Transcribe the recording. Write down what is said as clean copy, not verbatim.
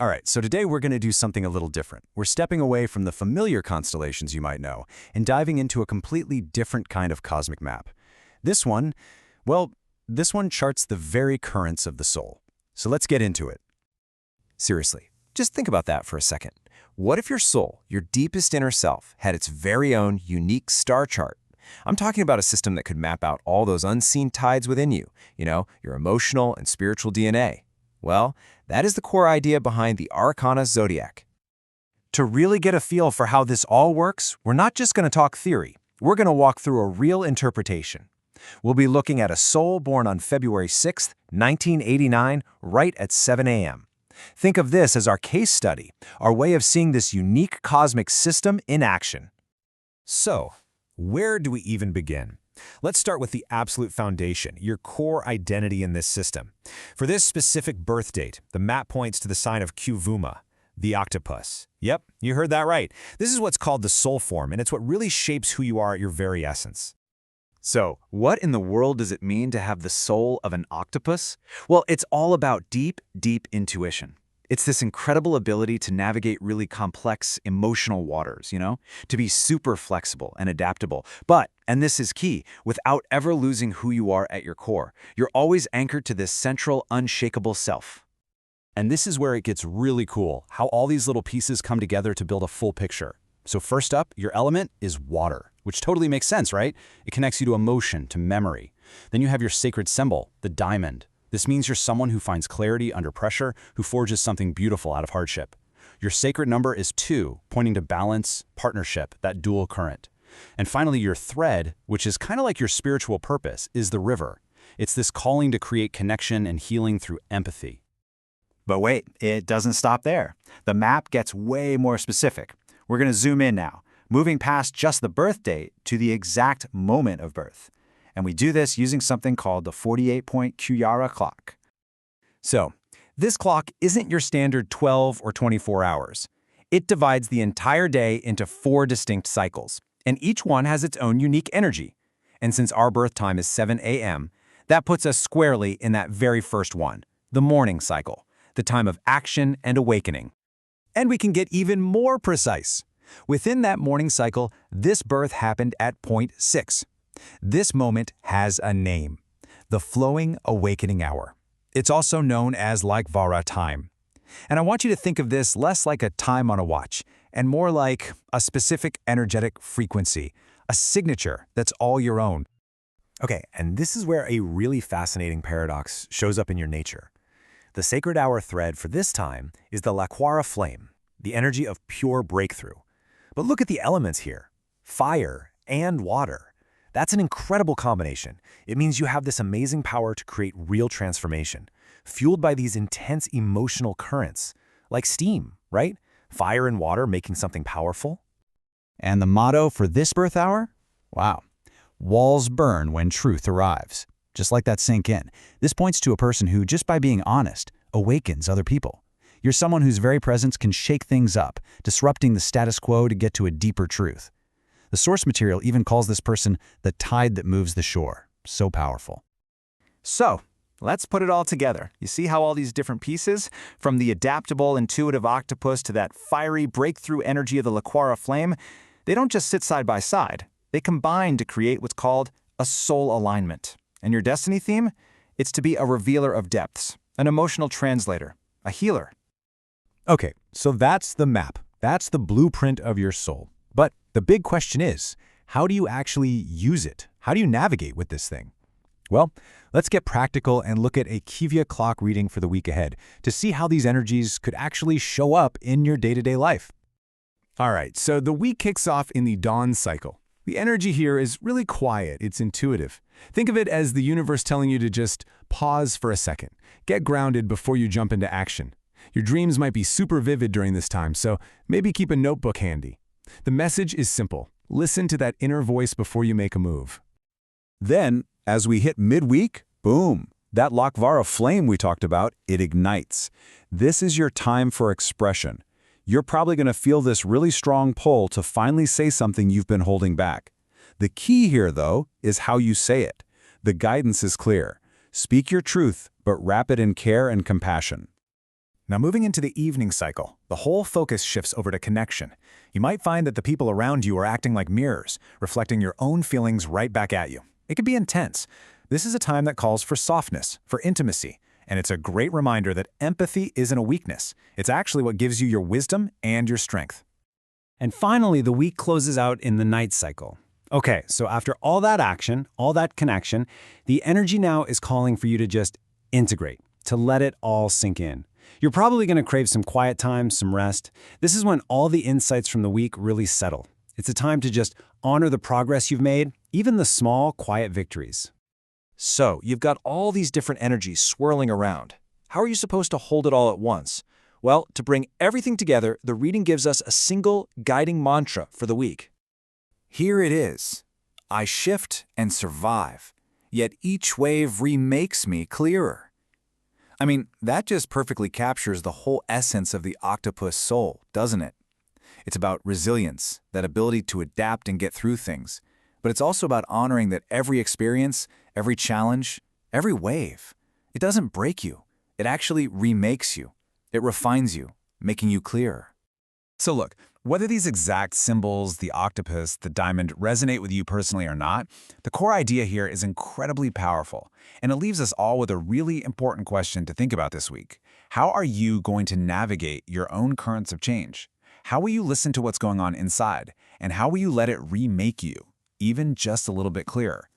All right, so today we're going to do something a little different. We're stepping away from the familiar constellations you might know and diving into a completely different kind of cosmic map. This one, well, this one charts the very currents of the soul. So let's get into it. Seriously, just think about that for a second. What if your soul, your deepest inner self, had its very own unique star chart? I'm talking about a system that could map out all those unseen tides within you, your emotional and spiritual DNA. Well, that is the core idea behind the Arreqqana Zodiac. To really get a feel for how this all works, we're not just going to talk theory. We're going to walk through a real interpretation. We'll be looking at a soul born on February 6th, 1989, right at 7 a.m. Think of this as our case study, our way of seeing this unique cosmic system in action. So, where do we even begin? Let's start with the absolute foundation, your core identity in this system. For this specific birth date, the map points to the sign of Qavvuma, the octopus. Yep, you heard that right. This is what's called the soul form, and it's what really shapes who you are at your very essence. So, what in the world does it mean to have the soul of an octopus? Well, it's all about deep, deep intuition. It's this incredible ability to navigate really complex emotional waters, to be super flexible and adaptable. But, and this is key, without ever losing who you are at your core. You're always anchored to this central, unshakable self. And this is where it gets really cool, how all these little pieces come together to build a full picture. So first up, your element is water, which totally makes sense, right? It connects you to emotion, to memory. Then you have your sacred symbol, the diamond. This means you're someone who finds clarity under pressure, who forges something beautiful out of hardship. Your sacred number is 2, pointing to balance, partnership, that dual current. And finally, your thread, which is kind of like your spiritual purpose, is the river. It's this calling to create connection and healing through empathy. But wait, it doesn't stop there. The map gets way more specific. We're going to zoom in now, moving past just the birth date to the exact moment of birth. And we do this using something called the 48-point Qhiya Clock. So, this clock isn't your standard 12 or 24 hours. It divides the entire day into 4 distinct cycles, and each one has its own unique energy. And since our birth time is 7 a.m., that puts us squarely in that very first one, the morning cycle, the time of action and awakening. And we can get even more precise. Within that morning cycle, this birth happened at point 6. This moment has a name, the flowing awakening hour. It's also known as Laqvara time. And I want you to think of this less like a time on a watch and more like a specific energetic frequency, a signature that's all your own. Okay, and this is where a really fascinating paradox shows up in your nature. The sacred hour thread for this time is the Laqvara flame, the energy of pure breakthrough. But look at the elements here, fire and water. That's an incredible combination. It means you have this amazing power to create real transformation, fueled by these intense emotional currents, like steam, right? Fire and water making something powerful. And the motto for this birth hour? Wow. Walls burn when truth arrives. Just like that sink in. This points to a person who, just by being honest, awakens other people. You're someone whose very presence can shake things up, disrupting the status quo to get to a deeper truth. The source material even calls this person the tide that moves the shore. So powerful. So, let's put it all together. You see how all these different pieces, from the adaptable, intuitive octopus to that fiery breakthrough energy of the Laqvara flame, they don't just sit side by side. They combine to create what's called a soul alignment. And your destiny theme? It's to be a revealer of depths, an emotional translator, a healer. Okay, so that's the map. That's the blueprint of your soul. But the big question is, how do you actually use it? How do you navigate with this thing? Well, let's get practical and look at a Qhiya Clock reading for the week ahead to see how these energies could actually show up in your day-to-day life. All right, so the week kicks off in the dawn cycle. The energy here is really quiet, it's intuitive. Think of it as the universe telling you to just pause for a second, get grounded before you jump into action. Your dreams might be super vivid during this time, so maybe keep a notebook handy. The message is simple. Listen to that inner voice before you make a move. Then, as we hit midweek, boom, that Laqvara flame we talked about, it ignites. This is your time for expression. You're probably going to feel this really strong pull to finally say something you've been holding back. The key here, though, is how you say it. The guidance is clear. Speak your truth, but wrap it in care and compassion. Now moving into the evening cycle, the whole focus shifts over to connection. You might find that the people around you are acting like mirrors, reflecting your own feelings right back at you. It can be intense. This is a time that calls for softness, for intimacy, and it's a great reminder that empathy isn't a weakness. It's actually what gives you your wisdom and your strength. And finally, the week closes out in the night cycle. Okay, so after all that action, all that connection, the energy now is calling for you to just integrate, to let it all sink in. You're probably going to crave some quiet time, some rest. This is when all the insights from the week really settle. It's a time to just honor the progress you've made, even the small, quiet victories. So, you've got all these different energies swirling around. How are you supposed to hold it all at once? Well, to bring everything together, the reading gives us a single guiding mantra for the week. Here it is. I shift and survive, yet each wave remakes me clearer. I mean, that just perfectly captures the whole essence of the octopus soul, doesn't it? It's about resilience, that ability to adapt and get through things. But it's also about honoring that every experience, every challenge, every wave, it doesn't break you. It actually remakes you. It refines you, making you clearer. So look, whether these exact symbols, the octopus, the diamond, resonate with you personally or not, the core idea here is incredibly powerful, and it leaves us all with a really important question to think about this week. How are you going to navigate your own currents of change? How will you listen to what's going on inside, and how will you let it remake you, even just a little bit clearer?